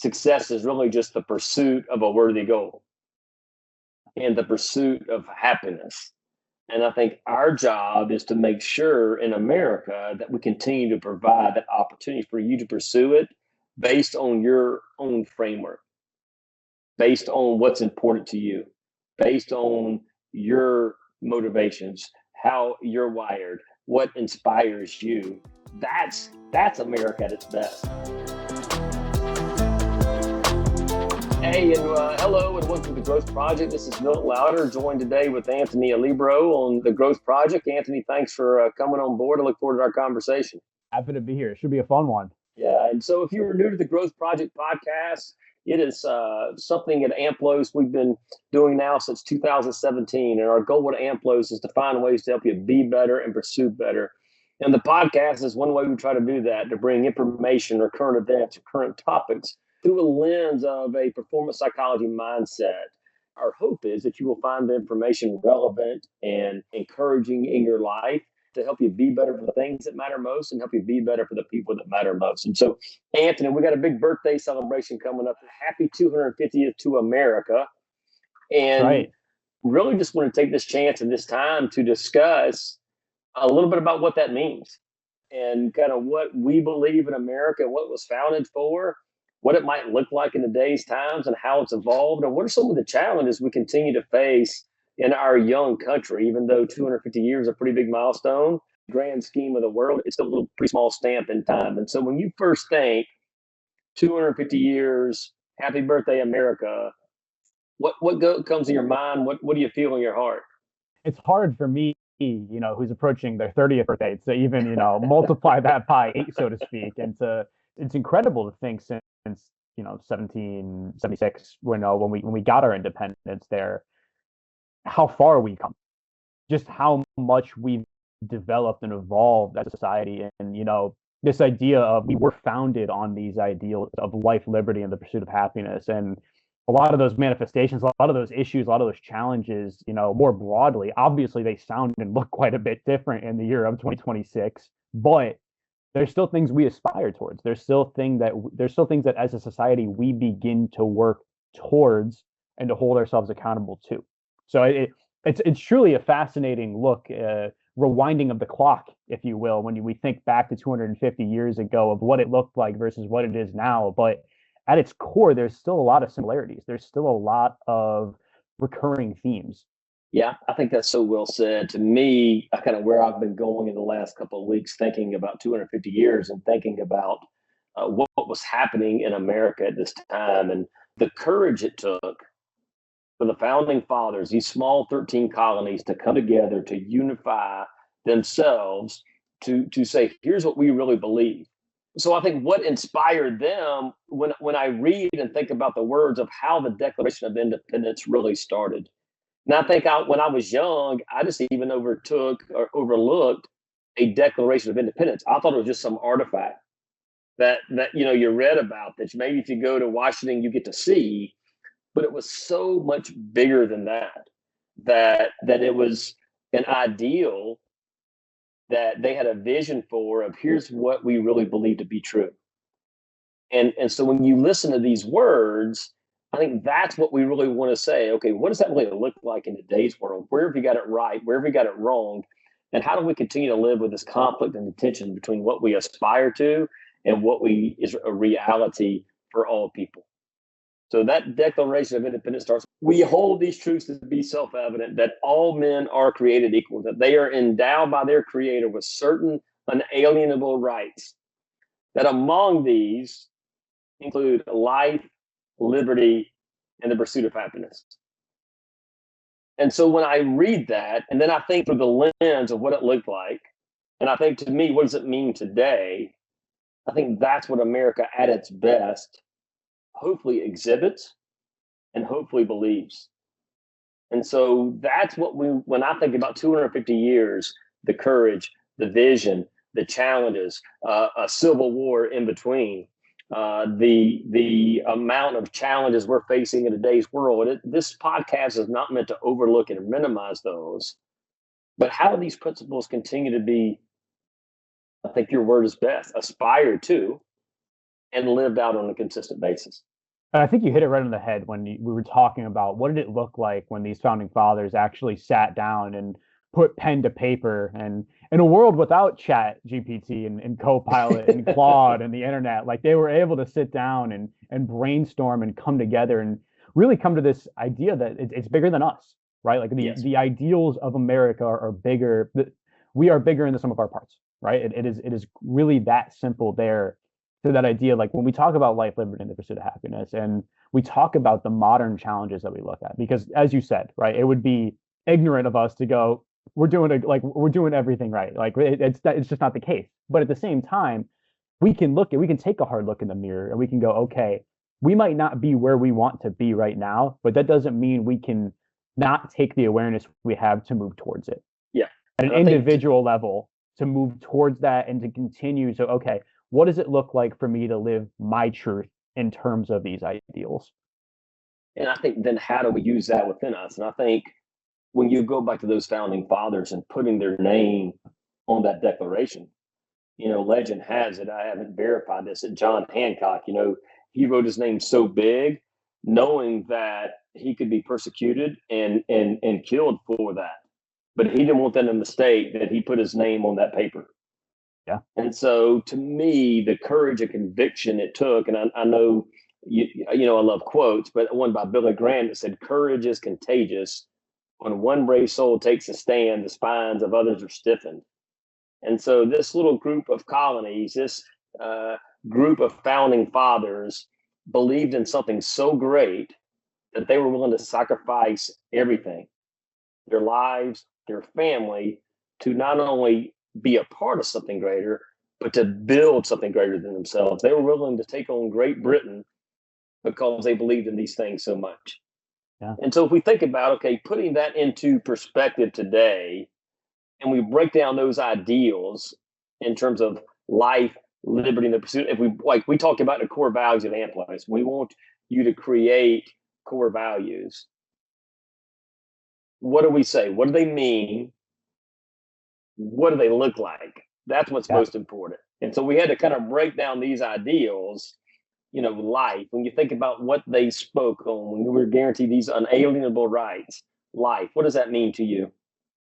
success is really just the pursuit of a worthy goal and the pursuit of happiness. And I think our job is to make sure in America that we continue to provide that opportunity for you to pursue it based on your own framework, based on what's important to you, based on your motivations, how you're wired, what inspires you. That's America at its best. Hey, and hello, and welcome to the Growth Project. This is Milt Lowder, joined today with Anthony Alibro on the Growth Project. Anthony, thanks for coming on board. I look forward to our conversation. Happy to be here. It should be a fun one. Yeah, and so if you were new to the Growth Project podcast, it is something at AMPLOS we've been doing now since 2017. And our goal at AMPLOS is to find ways to help you be better and pursue better. And the podcast is one way we try to do that, to bring information or current events or current topics through a lens of a performance psychology mindset. Our hope is that you will find the information relevant and encouraging in your life to help you be better for the things that matter most and help you be better for the people that matter most. And so, Anthony, we got a big birthday celebration coming up. Happy 250th to America. And right. Really just want to take this chance and this time to discuss a little bit about what that means and kind of what we believe in America, what it was founded for, what it might look like in today's times and how it's evolved, and what are some of the challenges we continue to face in our young country. Even though 250 years is a pretty big milestone, grand scheme of the world, it's still a little pretty small stamp in time. And so when you first think 250 years, happy birthday, America, what comes to your mind? What do you feel in your heart? It's hard for me, who's approaching their 30th birthday to even, multiply that by 8, so to speak. And it's incredible to think since 1776, when we got our independence there, how far we come, just how much we've developed and evolved as a society. And this idea of we were founded on these ideals of life, liberty, and the pursuit of happiness. And a lot of those manifestations, a lot of those issues, a lot of those challenges, more broadly, obviously they sound and look quite a bit different in the year of 2026, but there's still things we aspire towards. There's still things that as a society we begin to work towards and to hold ourselves accountable to. So it's truly a fascinating look, rewinding of the clock, if you will, when we think back to 250 years ago of what it looked like versus what it is now. But at its core, there's still a lot of similarities. There's still a lot of recurring themes. Yeah, I think that's so well said. To me, kind of where I've been going in the last couple of weeks, thinking about 250 years and thinking about what was happening in America at this time and the courage it took for the founding fathers, these small 13 colonies, to come together to unify themselves to say, here's what we really believe. So I think what inspired them, when I read and think about the words of how the Declaration of Independence really started. And I think when I was young, I just even overtook or overlooked a Declaration of Independence. I thought it was just some artifact that you read about, that maybe if you go to Washington you get to see. But it was so much bigger than that it was an ideal that they had a vision for of here's what we really believe to be true. And so when you listen to these words, I think that's what we really want to say. Okay, what does that really look like in today's world? Where have we got it right? Where have we got it wrong? And how do we continue to live with this conflict and tension between what we aspire to and what is a reality for all people? So that Declaration of Independence starts, we hold these truths to be self-evident, that all men are created equal, that they are endowed by their Creator with certain unalienable rights, that among these include life, liberty, and the pursuit of happiness. And so when I read that, and then I think through the lens of what it looked like, and I think, to me, what does it mean today? I think that's what America at its best hopefully exhibits and hopefully believes. And so that's what when I think about 250 years, the courage, the vision, the challenges, a civil war in between, the amount of challenges we're facing in today's world. This podcast is not meant to overlook and minimize those, but how do these principles continue to be, I think your word is best, aspired to and lived out on a consistent basis? And I think you hit it right on the head when we were talking about what did it look like when these founding fathers actually sat down and put pen to paper. And in a world without Chat GPT and Copilot and Claude and the internet, like they were able to sit down and brainstorm and come together and really come to this idea that it's bigger than us, right? Like Yes, the ideals of America are bigger. We are bigger in the sum of our parts, right? It is really that simple there to that idea. Like when we talk about life, liberty, and the pursuit of happiness, and we talk about the modern challenges that we look at, because as you said, right, it would be ignorant of us to go, we're doing everything right. Like it's just not the case. But at the same time, we can take a hard look in the mirror and we can go, okay, we might not be where we want to be right now, but that doesn't mean we can not take the awareness we have to move towards it yeah, at an and I think individual level, to move towards that and to continue. So, okay, what does it look like for me to live my truth in terms of these ideals? then how do we use that within us? And I think when you go back to those founding fathers and putting their name on that declaration, legend has it, I haven't verified this, that John Hancock, he wrote his name so big, knowing that he could be persecuted and killed for that. But he didn't want them to mistake that he put his name on that paper. Yeah. And so to me, the courage and conviction it took, and I know I love quotes, but one by Billy Graham that said, "Courage is contagious. When one brave soul takes a stand, the spines of others are stiffened." And so this little group of colonies, this uh, group of founding fathers, believed in something so great that they were willing to sacrifice everything, their lives, their family, to not only be a part of something greater, but to build something greater than themselves. They were willing to take on Great Britain because they believed in these things so much. Yeah. And so if we think about, okay, putting that into perspective today, and we break down those ideals in terms of life, liberty, and the pursuit. If we talk about the core values of AMPLOS, we want you to create core values. What do we say? What do they mean? What do they look like? That's what's Yeah. most important. And so we had to kind of break down these ideals, life. When you think about what they spoke on, when you were guaranteed these unalienable rights, life, what does that mean to you?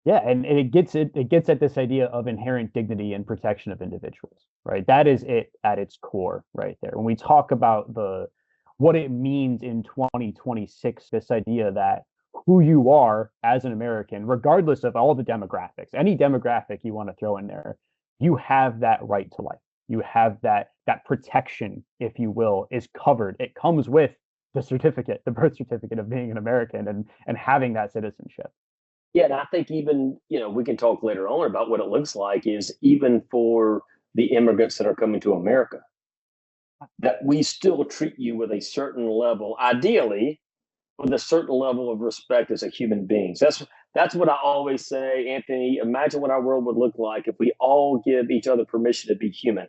Yeah, and it gets at this idea of inherent dignity and protection of individuals, right? That is it at its core right there. When we talk about the what it means in 2026, this idea that who you are as an American, regardless of all the demographics, any demographic you want to throw in there, you have that right to life. You have that protection, if you will, is covered. It comes with the certificate, the birth certificate of being an American and having that citizenship. Yeah, and I think even, we can talk later on about what it looks like is even for the immigrants that are coming to America, that we still treat you with a certain level, ideally, with a certain level of respect as a human beings. That's what I always say, Anthony. Imagine what our world would look like if we all give each other permission to be human.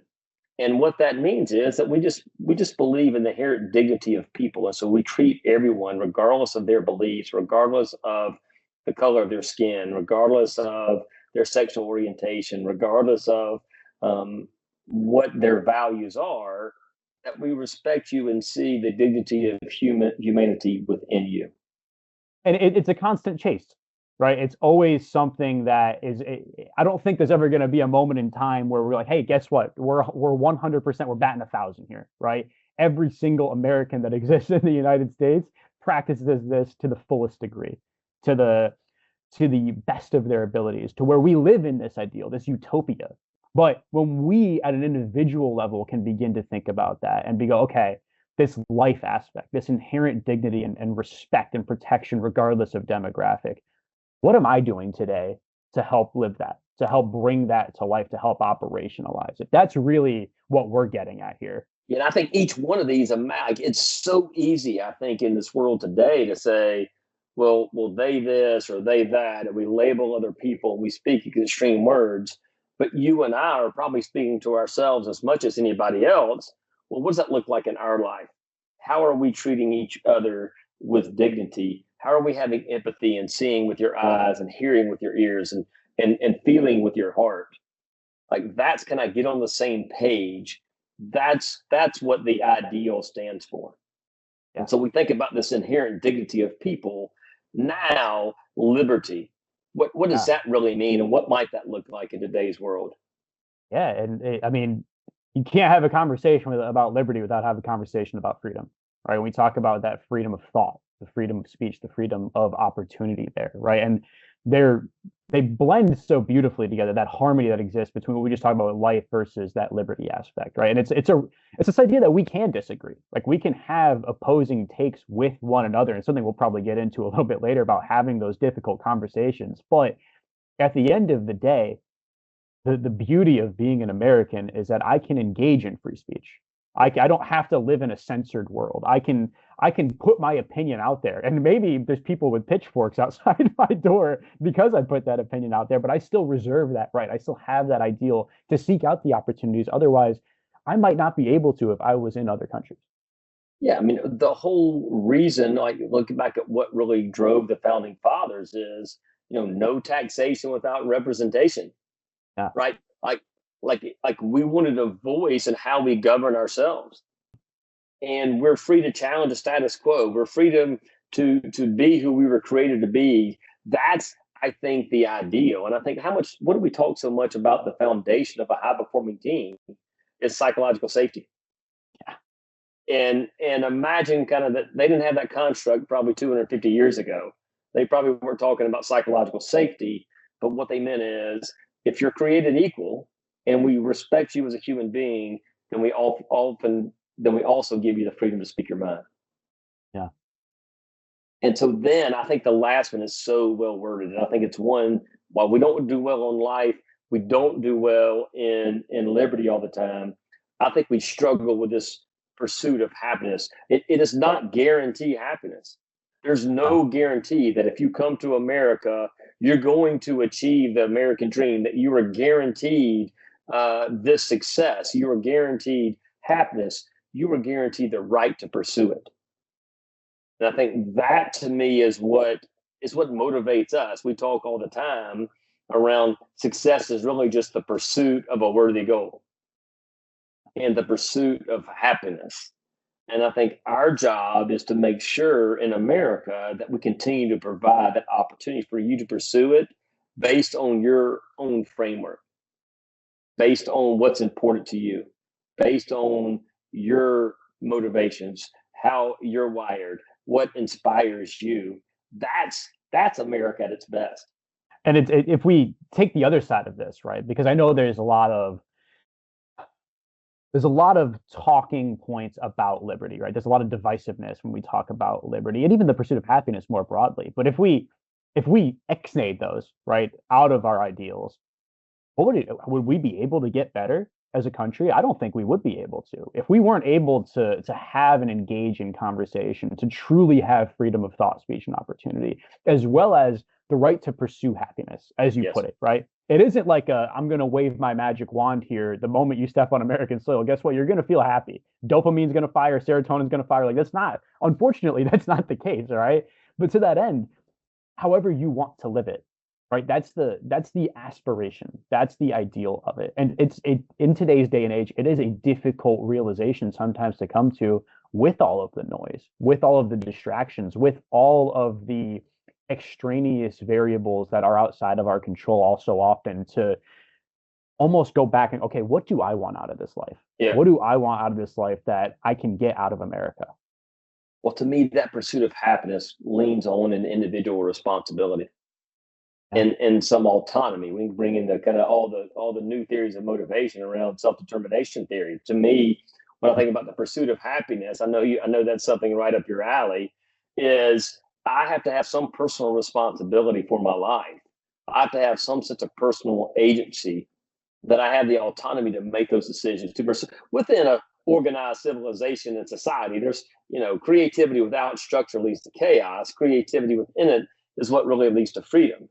And what that means is that we just believe in the inherent dignity of people, and so we treat everyone, regardless of their beliefs, regardless of the color of their skin, regardless of their sexual orientation, regardless of um, what their values are, that we respect you and see the dignity of humanity within you. And it's a constant chase, right? It's always something that is. I don't think there's ever going to be a moment in time where we're like, hey, guess what? We're 100%. We're batting 1,000 here, right? Every single American that exists in the United States practices this to the fullest degree, to the best of their abilities, to where we live in this ideal, this utopia. But when we at an individual level can begin to think about that and be go, okay, this life aspect, this inherent dignity and respect and protection, regardless of demographic, what am I doing today to help live that, to help bring that to life, to help operationalize it? That's really what we're getting at here. Yeah, I think each one of these, it's so easy, I think, in this world today to say, well, they this or they that, and we label other people, and we speak extreme words. But you and I are probably speaking to ourselves as much as anybody else. Well, what does that look like in our life? How are we treating each other with dignity? How are we having empathy and seeing with your eyes and hearing with your ears and feeling with your heart? Like that's, can I get on the same page? That's what the ideal stands for. Yeah. And so we think about this inherent dignity of people. Now, liberty. What does Yeah. that really mean, and what might that look like in today's world? Yeah. And I mean, you can't have a conversation about liberty without having a conversation about freedom, right? When we talk about that freedom of thought, the freedom of speech, the freedom of opportunity there, right? And they're they blend so beautifully together, that harmony that exists between what we just talked about with life versus that liberty aspect, right? And it's this idea that we can disagree. Like we can have opposing takes with one another, and something we'll probably get into a little bit later about having those difficult conversations. But at the end of the day, the beauty of being an American is that I can engage in free speech. I don't have to live in a censored world. I can put my opinion out there, and maybe there's people with pitchforks outside my door because I put that opinion out there. But I still reserve that right. I still have that ideal to seek out the opportunities. Otherwise, I might not be able to if I was in other countries. Yeah, I mean, the whole reason, like looking back at what really drove the founding fathers, is no taxation without representation, Yeah, right? Like we wanted a voice in how we govern ourselves, and we're free to challenge the status quo. We're free to be who we were created to be. That's, I think, the ideal. And I think, what do we talk so much about the foundation of a high performing team is psychological safety. And imagine kind of that they didn't have that construct probably 250 years ago. They probably weren't talking about psychological safety, but what they meant is, if you're created equal and we respect you as a human being, then we also give you the freedom to speak your mind. yeah, And so then I think the last one is so well worded. And I think it's one, while we don't do well in life, we don't do well in liberty all the time. I think we struggle with this pursuit of happiness. It does not guarantee happiness. There's yeah. no guarantee that if you come to America, you're going to achieve the American dream, that you are guaranteed this success, you are guaranteed happiness, you are guaranteed the right to pursue it. And I think that to me is what motivates us. We talk all the time around success is really just the pursuit of a worthy goal and the pursuit of happiness. And I think our job is to make sure in America that we continue to provide that opportunity for you to pursue it based on your own framework, based on what's important to you, based on your motivations, how you're wired, what inspires you. That's America at its best. And if we take the other side of this, right? Because I know there's a lot of talking points about liberty, right? There's a lot of divisiveness when we talk about liberty and even the pursuit of happiness more broadly. But if we exnate those, right, out of our ideals, would we be able to get better as a country? I don't think we would be able to. If we weren't able to have an engaging conversation, to truly have freedom of thought, speech, and opportunity, as well as the right to pursue happiness, as you Yes. put it, right? It isn't like I'm going to wave my magic wand here. The moment you step on American soil, guess what? You're going to feel happy. Dopamine's going to fire, serotonin's going to fire. Like that's not, unfortunately, that's not the case, all right? But to that end, however you want to live it, right? That's the aspiration, that's the ideal of it. And it in today's day and age, it is a difficult realization sometimes to come to, with all of the noise, with all of the distractions, with all of the extraneous variables that are outside of our control, all so often, to almost go back and, okay, what do I want out of this life? Yeah. What do I want out of this life that I can get out of America? Well, to me, that pursuit of happiness leans on an individual responsibility Yeah, and some autonomy. We can bring in the kind of all the new theories of motivation around self determination theory. To me, when I think about the pursuit of happiness, I know that's something right up your alley. Is I have to have some personal responsibility for my life. I have to have some sense of personal agency, that I have the autonomy to make those decisions to pursue within a organized civilization and society. There's creativity without structure leads to chaos. Creativity within it is what really leads to freedom.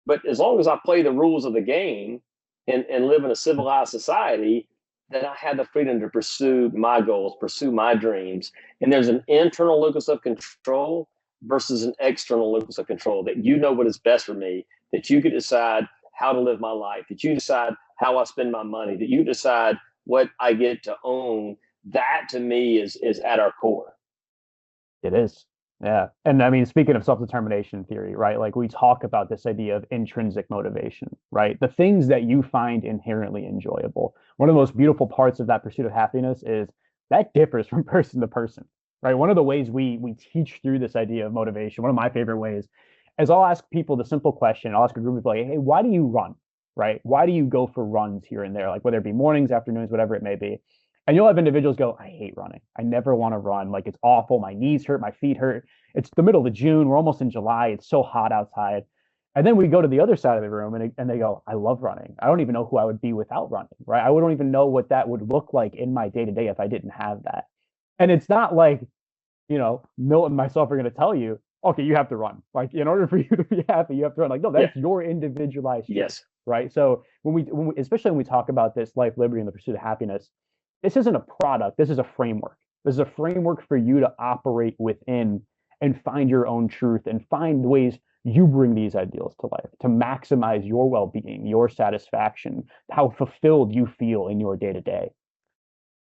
But as long as I play the rules of the game and live in a civilized society, then I have the freedom to pursue my goals, pursue my dreams. And there's an internal locus of control versus an external locus of control, that you know what is best for me, that you can decide how to live my life, that you decide how I spend my money, that you decide what I get to own. That to me is at our core. It is. Yeah. And I mean, speaking of self-determination theory, right? Like we talk about this idea of intrinsic motivation, right? The things that you find inherently enjoyable. One of the most beautiful parts of that pursuit of happiness is that differs from person to person, right? One of the ways we teach through this idea of motivation, one of my favorite ways, is I'll ask people the simple question. I'll ask a group of people like, hey, why do you run? Right? Why do you go for runs here and there? Like whether it be mornings, afternoons, whatever it may be. And you'll have individuals go, I hate running. I never want to run. Like it's awful. My knees hurt, my feet hurt. It's the middle of June. We're almost in July. It's so hot outside. And then we go to the other side of the room and they go, I love running. I don't even know who I would be without running, right? I don't even know what that would look like in my day to day if I didn't have that. And it's not like, Milt and myself are going to tell you, okay, you have to run. Like in order for you to be happy, you have to run. Like, no, Yeah. that's your individualized truth, Yes. right? So when we, especially when we talk about this life, liberty, and the pursuit of happiness, this isn't a product. This is a framework. This is a framework for you to operate within and find your own truth and find ways you bring these ideals to life to maximize your well-being, your satisfaction, how fulfilled you feel in your day to day.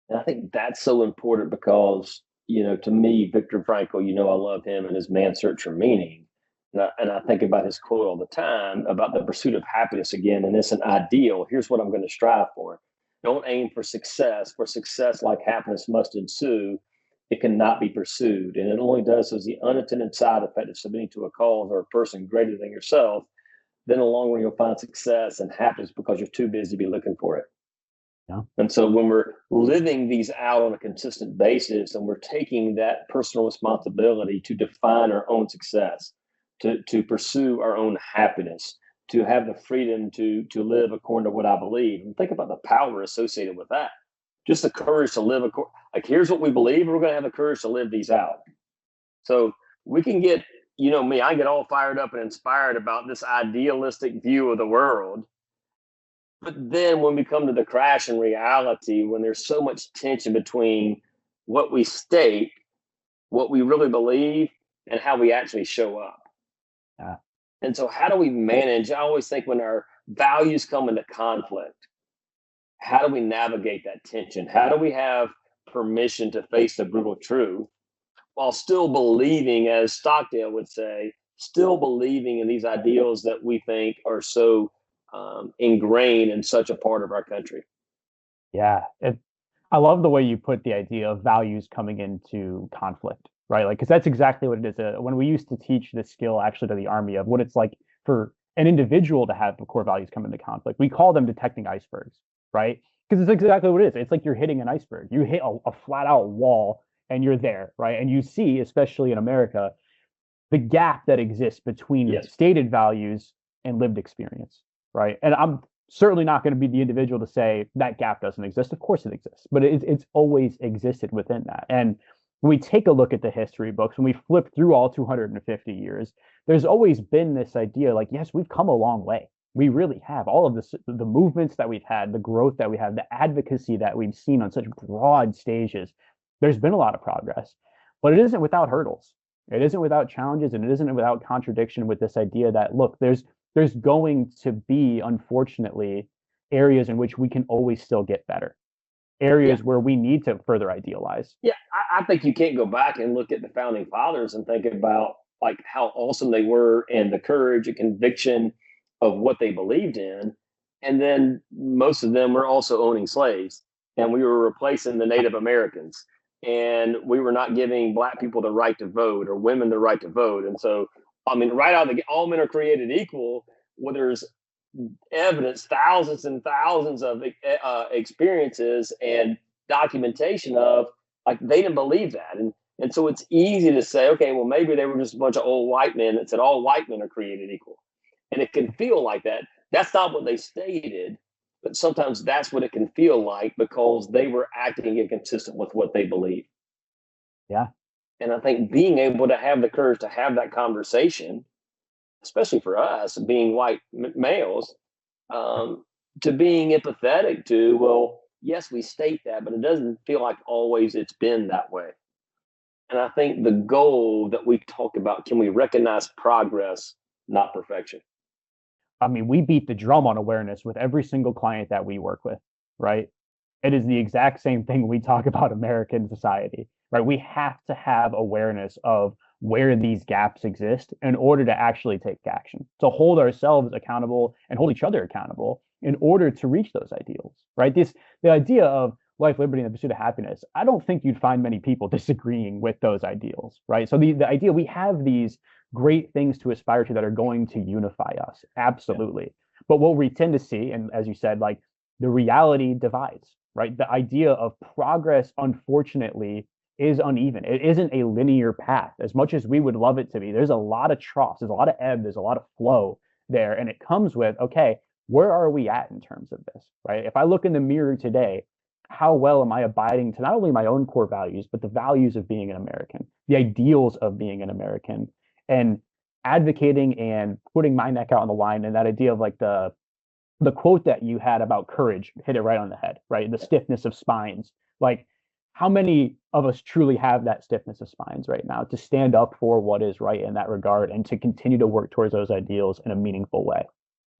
And I think that's so important because, to me, Viktor Frankl, I love him and his man's search for meaning. And I think about his quote all the time about the pursuit of happiness again. And it's an ideal. Here's what I'm going to strive for. Don't aim for success, like happiness must ensue. It cannot be pursued. And it only does as the unintended side effect of submitting to a cause or a person greater than yourself. Then in the long run, you'll find success and happiness because you're too busy to be looking for it. Yeah. And so when we're living these out on a consistent basis and we're taking that personal responsibility to define our own success, to pursue our own happiness, to have the freedom to live according to what I believe, and think about the power associated with that. Just the courage to live like here's what we believe, we're going to have the courage to live these out. So we can get, me, I get all fired up and inspired about this idealistic view of the world. But then when we come to the crash in reality, when there's so much tension between what we state, what we really believe, and how we actually show up. Yeah. And so, how do we manage? I always think when our values come into conflict, how do we navigate that tension? How do we have permission to face the brutal truth while still believing, as Stockdale would say, still believing in these ideals that we think are so ingrained in such a part of our country? Yeah. I love the way you put the idea of values coming into conflict, right? Like, because that's exactly what it is. When we used to teach this skill actually to the Army of what it's like for an individual to have core values come into conflict, we call them detecting icebergs, right? Because it's exactly what it is. It's like you're hitting an iceberg. You hit a flat out wall and you're there, right? And you see, especially in America, the gap that exists between Yes. stated values and lived experience, right? And I'm certainly not going to be the individual to say that gap doesn't exist. Of course it exists, but it's always existed within that. And when we take a look at the history books, when we flip through all 250 years, there's always been this idea like, yes, we've come a long way. We really have. All of this, the movements that we've had, the growth that we have, the advocacy that we've seen on such broad stages, there's been a lot of progress, but it isn't without hurdles. It isn't without challenges, and it isn't without contradiction with this idea that, look, there's going to be, unfortunately, areas in which we can always still get better, Yeah. areas where we need to further idealize. Yeah. I think you can't go back and look at the founding fathers and think about like how awesome they were and the courage and conviction of what they believed in. And then most of them were also owning slaves, and we were replacing the Native Americans, and we were not giving black people the right to vote or women the right to vote. And so, I mean, right out of the gate, all men are created equal. Well, there's evidence, thousands and thousands of experiences and documentation of like they didn't believe that. And so it's easy to say, okay, well, maybe they were just a bunch of old white men that said all white men are created equal. And it can feel like that. That's not what they stated, but sometimes that's what it can feel like because they were acting inconsistent with what they believe. Yeah. And I think being able to have the courage to have that conversation, especially for us being white males, um, to being empathetic to, well, yes, we state that, but it doesn't feel like always it's been that way. And I think the goal that we talk about, can we recognize progress, not perfection? I mean, we beat the drum on awareness with every single client that we work with, right? It is the exact same thing when we talk about American society. right? We have to have awareness of where these gaps exist in order to actually take action, to hold ourselves accountable and hold each other accountable in order to reach those ideals, right? The idea of life, liberty, and the pursuit of happiness, I don't think you'd find many people disagreeing with those ideals, right? So the idea we have these great things to aspire to that are going to unify us, absolutely. But what we tend to see, and as you said, like the reality divides, right? The idea of progress, unfortunately, is uneven. It isn't a linear path. As much as we would love it to be, there's a lot of troughs, there's a lot of ebb, there's a lot of flow there. And it comes with, okay, where are we at in terms of this, right? If I look in the mirror today, how well am I abiding to not only my own core values, but the values of being an American, the ideals of being an American, and advocating and putting my neck out on the line. And that idea of like the quote that you had about courage hit it right on the head, right? The stiffness of spines. Like, how many of us truly have that stiffness of spines right now to stand up for what is right in that regard and to continue to work towards those ideals in a meaningful way?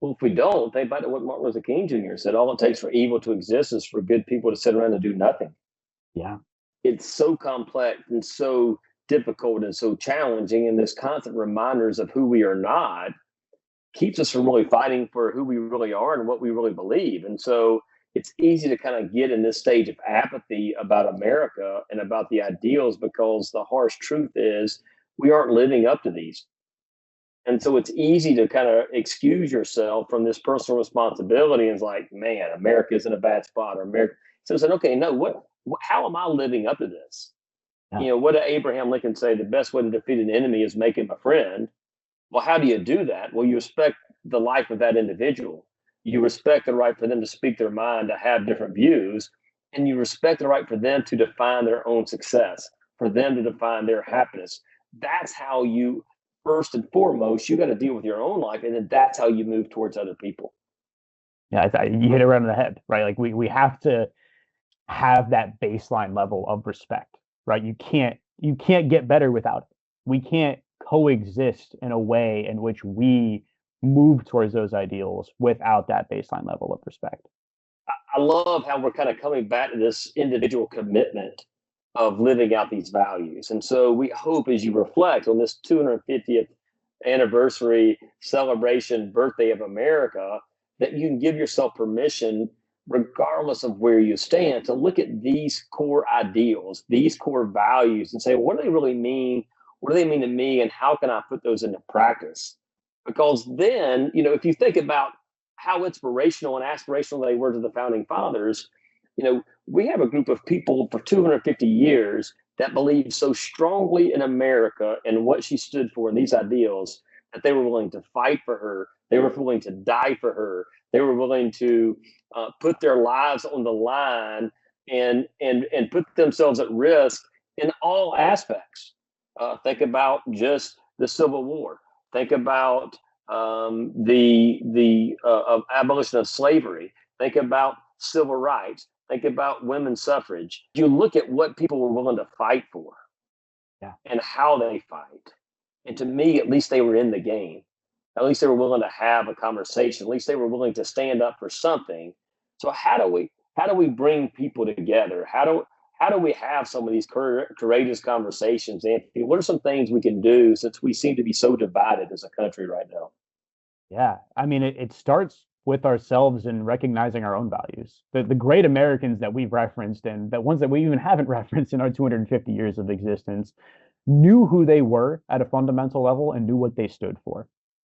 Well, if we don't, think about what Martin Luther King Jr. said. All it takes for evil to exist is for good people to sit around and do nothing. Yeah. It's so complex and so difficult and so challenging. And this constant reminders of who we are not keeps us from really fighting for who we really are and what we really believe. And so it's easy to kind of get in this stage of apathy about America and about the ideals because the harsh truth is we aren't living up to these. And so it's easy to kind of excuse yourself from this personal responsibility. And it's like, man, America is in a bad spot, or America. So I said, okay, no, how am I living up to this? Yeah. What did Abraham Lincoln say? The best way to defeat an enemy is make him a friend. Well, how do you do that? Well, you respect the life of that individual. You respect the right for them to speak their mind, to have different views, and you respect the right for them to define their own success, for them to define their happiness. That's how you, first and foremost, you got to deal with your own life, and then that's how you move towards other people. Yeah, you hit it right on the head, right? Like we have to have that baseline level of respect, right? You can't get better without it. We can't coexist in a way in which we move towards those ideals without that baseline level of respect. I love how we're kind of coming back to this individual commitment of living out these values. And so we hope as you reflect on this 250th anniversary celebration birthday of America, that you can give yourself permission, regardless of where you stand, to look at these core ideals, these core values, and say, well, what do they really mean? What do they mean to me? And how can I put those into practice? Because then, if you think about how inspirational and aspirational they were to the founding fathers, we have a group of people for 250 years that believed so strongly in America and what she stood for and these ideals that they were willing to fight for her. They were willing to die for her. They were willing to put their lives on the line and put themselves at risk in all aspects. Think about just the Civil War. Think about the abolition of slavery. Think about civil rights. Think about women's suffrage. You look at what people were willing to fight for, Yeah. and how they fight. And to me, at least they were in the game. At least they were willing to have a conversation. At least they were willing to stand up for something. So how do we bring people together? How do we have some of these courageous conversations, Anthony? What are some things we can do since we seem to be so divided as a country right now? Yeah. I mean, it starts with ourselves and recognizing our own values. The great Americans that we've referenced and the ones that we even haven't referenced in our 250 years of existence knew who they were at a fundamental level and knew what they stood for.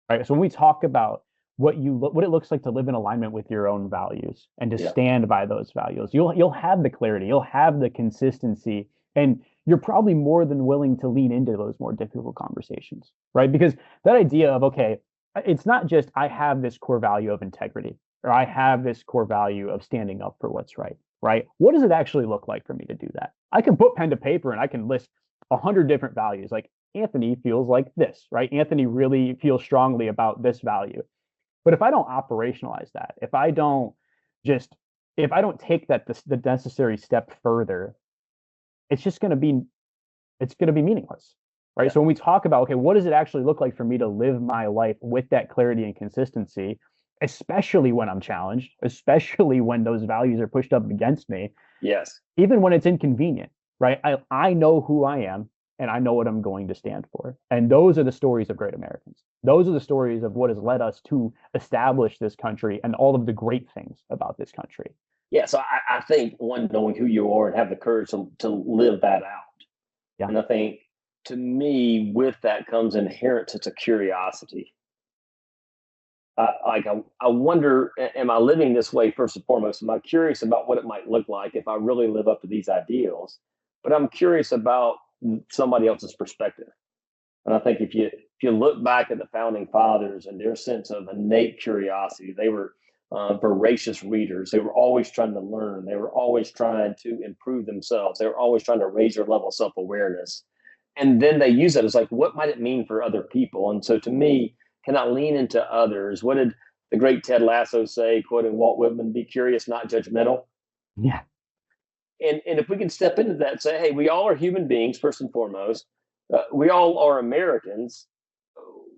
Right. So when we talk about what it looks like to live in alignment with your own values and to stand by those values, you'll have the clarity, you'll have the consistency, and you're probably more than willing to lean into those more difficult conversations, right? Because that idea of, okay, it's not just I have this core value of integrity or I have this core value of standing up for what's right, right? What does it actually look like for me to do that? I can put pen to paper and I can list 100 different values. Like Anthony feels like this, right? Anthony really feels strongly about this value. But if I don't operationalize that, if I don't take the necessary step further, it's just going to be meaningless, right? Yeah. So when we talk about, okay, what does it actually look like for me to live my life with that clarity and consistency, especially when I'm challenged, especially when those values are pushed up against me. Yes. Even when it's inconvenient, right? I know who I am and I know what I'm going to stand for. And those are the stories of great Americans. Those are the stories of what has led us to establish this country and all of the great things about this country. Yeah, so I think one, knowing who you are and have the courage to live that out. Yeah. And I think to me, with that comes inherent sense of curiosity. I wonder, am I living this way first and foremost? Am I curious about what it might look like if I really live up to these ideals? But I'm curious about somebody else's perspective. And I think if you look back at the founding fathers and their sense of innate curiosity, they were voracious readers. They were always trying to learn. They were always trying to improve themselves. They were always trying to raise their level of self awareness. And then they use it as like, what might it mean for other people? And so to me, can I lean into others? What did the great Ted Lasso say, quoting Walt Whitman, be curious, not judgmental? Yeah. And if we can step into that and say, hey, we all are human beings, first and foremost, we all are Americans.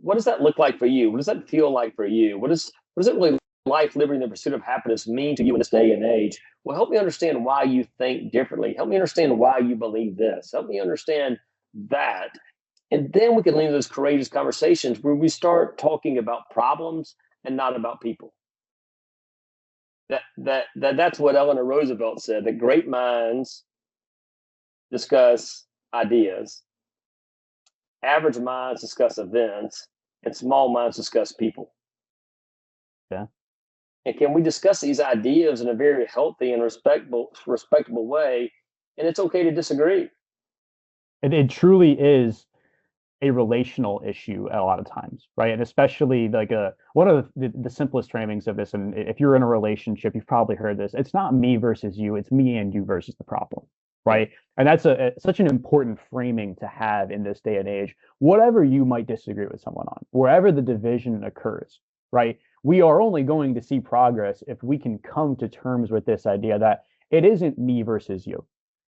What does that look like for you? What does that feel like for you? What does it really life, liberty, and the pursuit of happiness mean to you in this day and age? Well, help me understand why you think differently. Help me understand why you believe this. Help me understand that. And then we can lean to those courageous conversations where we start talking about problems and not about people. That's what Eleanor Roosevelt said, that great minds discuss ideas, average minds discuss events, and small minds discuss people. Yeah. And can we discuss these ideas in a very healthy and respectable way? And it's okay to disagree. It truly is a relational issue at a lot of times, right? And especially like one of the simplest framings of this, and if you're in a relationship, you've probably heard this. It's not me versus you; it's me and you versus the problem, right? And that's such an important framing to have in this day and age. Whatever you might disagree with someone on, wherever the division occurs, right? We are only going to see progress if we can come to terms with this idea that it isn't me versus you,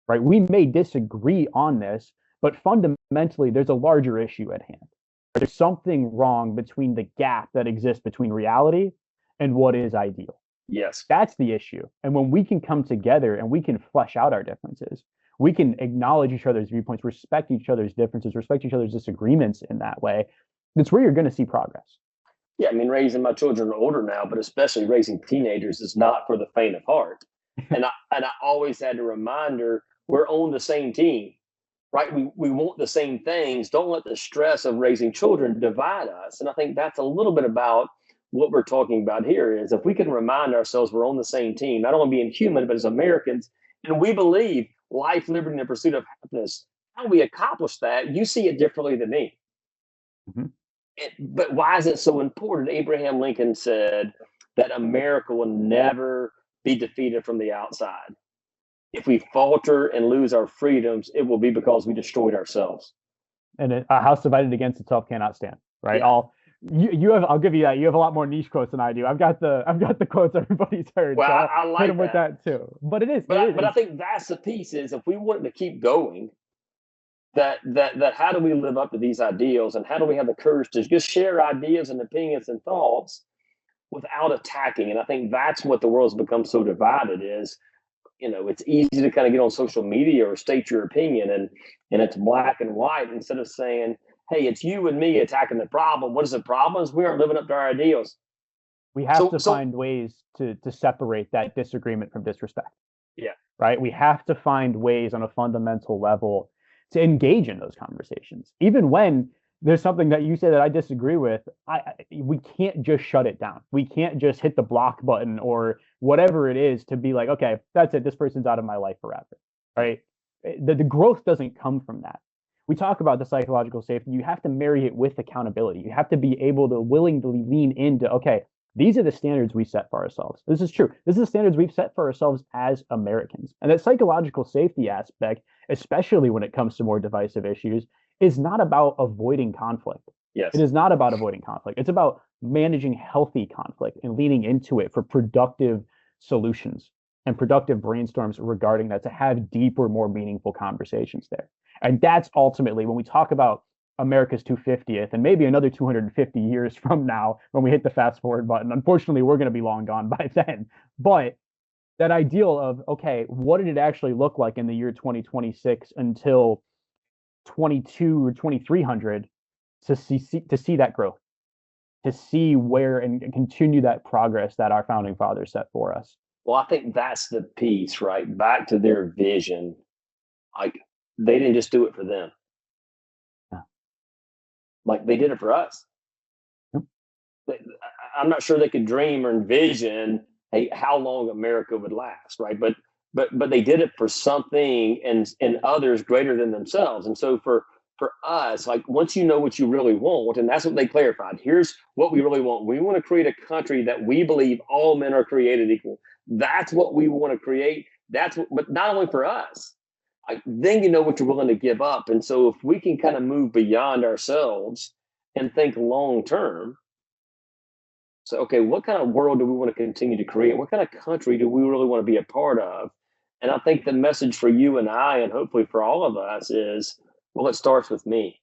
right? We may disagree on this, but fundamentally, there's a larger issue at hand. There's something wrong between the gap that exists between reality and what is ideal. Yes. That's the issue. And when we can come together and we can flesh out our differences, we can acknowledge each other's viewpoints, respect each other's differences, respect each other's disagreements in that way. That's where you're going to see progress. Yeah, I mean, raising my children are older now, but especially raising teenagers is not for the faint of heart. And I always had a reminder, we're on the same team, right? We want the same things. Don't let the stress of raising children divide us. And I think that's a little bit about what we're talking about here is if we can remind ourselves we're on the same team, not only being human, but as Americans, and we believe life, liberty, and the pursuit of happiness, how we accomplish that, you see it differently than me. Mm-hmm. But why is it so important? Abraham Lincoln said that America will never be defeated from the outside. If we falter and lose our freedoms, it will be because we destroyed ourselves. And a house divided against itself cannot stand, right? Yeah. I'll give you that. You have a lot more niche quotes than I do. I've got the quotes everybody's heard. Well, So I I'll like hit them with that too. But it is. But I think that's the piece is if we wanted to keep going, that how do we live up to these ideals and how do we have the courage to just share ideas and opinions and thoughts without attacking? And I think that's what the world's become so divided is, it's easy to kind of get on social media or state your opinion and it's black and white instead of saying, hey, it's you and me attacking the problem. What is the problem? Is we aren't living up to our ideals. We have to find ways to separate that disagreement from disrespect. Yeah. Right. We have to find ways on a fundamental level to engage in those conversations, even when there's something that you say that I disagree with. We can't just shut it down. We can't just hit the block button or whatever it is to be like, okay, that's it. This person's out of my life forever. Right. The growth doesn't come from that. We talk about the psychological safety. You have to marry it with accountability. You have to be able to willingly lean into, okay, these are the standards we set for ourselves. This is true. This is the standards we've set for ourselves as Americans. And that psychological safety aspect, especially when it comes to more divisive issues, is not about avoiding conflict. Yes. It is not about avoiding conflict. It's about managing healthy conflict and leaning into it for productive solutions and productive brainstorms regarding that to have deeper, more meaningful conversations there. And that's ultimately when we talk about America's 250th and maybe another 250 years from now when we hit the fast forward button. Unfortunately, we're going to be long gone by then. But that ideal of, okay, what did it actually look like in the year 2026 until 22 or 2300 to see that growth, to see where and continue that progress that our founding fathers set for us. Well, I think that's the piece, right? Back to their vision. Like, they didn't just do it for them. Yeah. Like, they did it for us. Yep. I'm not sure they could dream or envision, hey, how long America would last, right? But they did it for something and others greater than themselves. And so for us, like, once you know what you really want, and that's what they clarified. Here's what we really want. We want to create a country that we believe all men are created equal. That's what we want to create. That's what, but not only for us. Like, then you know what you're willing to give up. And so if we can kind of move beyond ourselves and think long term, so, okay, what kind of world do we want to continue to create? What kind of country do we really want to be a part of? And I think the message for you and I, and hopefully for all of us, is, well, it starts with me.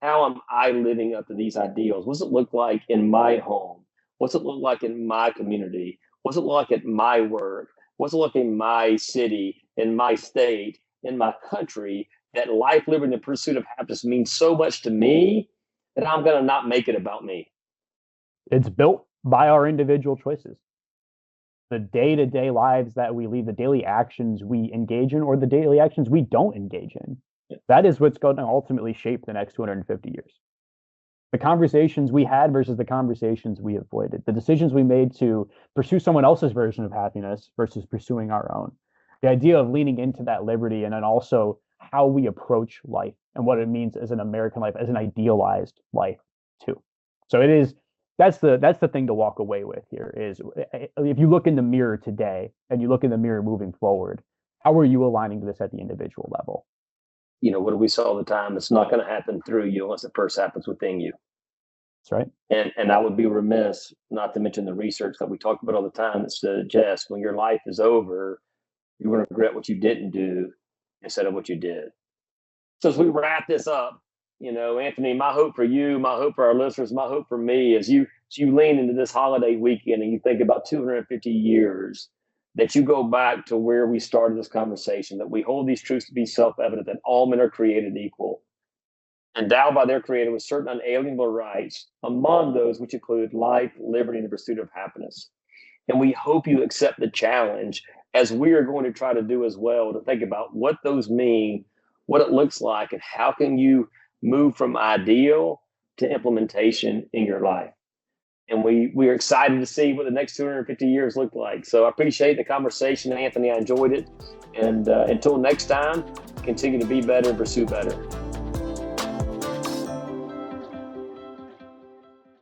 How am I living up to these ideals? What's it look like in my home? What's it look like in my community? What's it look like at my work? What's it look in my city, in my state, in my country? That life, liberty, and the pursuit of happiness means so much to me that I'm going to not make it about me. It's built by our individual choices. The day-to-day lives that we lead, the daily actions we engage in, or the daily actions we don't engage in. Yeah. That is what's going to ultimately shape the next 250 years. The conversations we had versus the conversations we avoided, the decisions we made to pursue someone else's version of happiness versus pursuing our own. The idea of leaning into that liberty, and then also how we approach life and what it means as an American life, as an idealized life too. So it is, that's the thing to walk away with here is, if you look in the mirror today and you look in the mirror moving forward, how are you aligning to this at the individual level? You know, what do we say all the time? It's not going to happen through you unless it first happens within you. That's right. And I would be remiss not to mention the research that we talk about all the time that suggests when your life is over, you're going to regret what you didn't do instead of what you did. So as we wrap this up, you know, Anthony, my hope for you, my hope for our listeners, my hope for me, as you lean into this holiday weekend and you think about 250 years, that you go back to where we started this conversation, that we hold these truths to be self-evident, that all men are created equal, endowed by their creator with certain unalienable rights, among those which include life, liberty, and the pursuit of happiness. And we hope you accept the challenge, as we are going to try to do as well, to think about what those mean, what it looks like, and how can you move from ideal to implementation in your life. And we are excited to see what the next 250 years look like. So I appreciate the conversation, Anthony. I enjoyed it. And until next time, continue to be better and pursue better.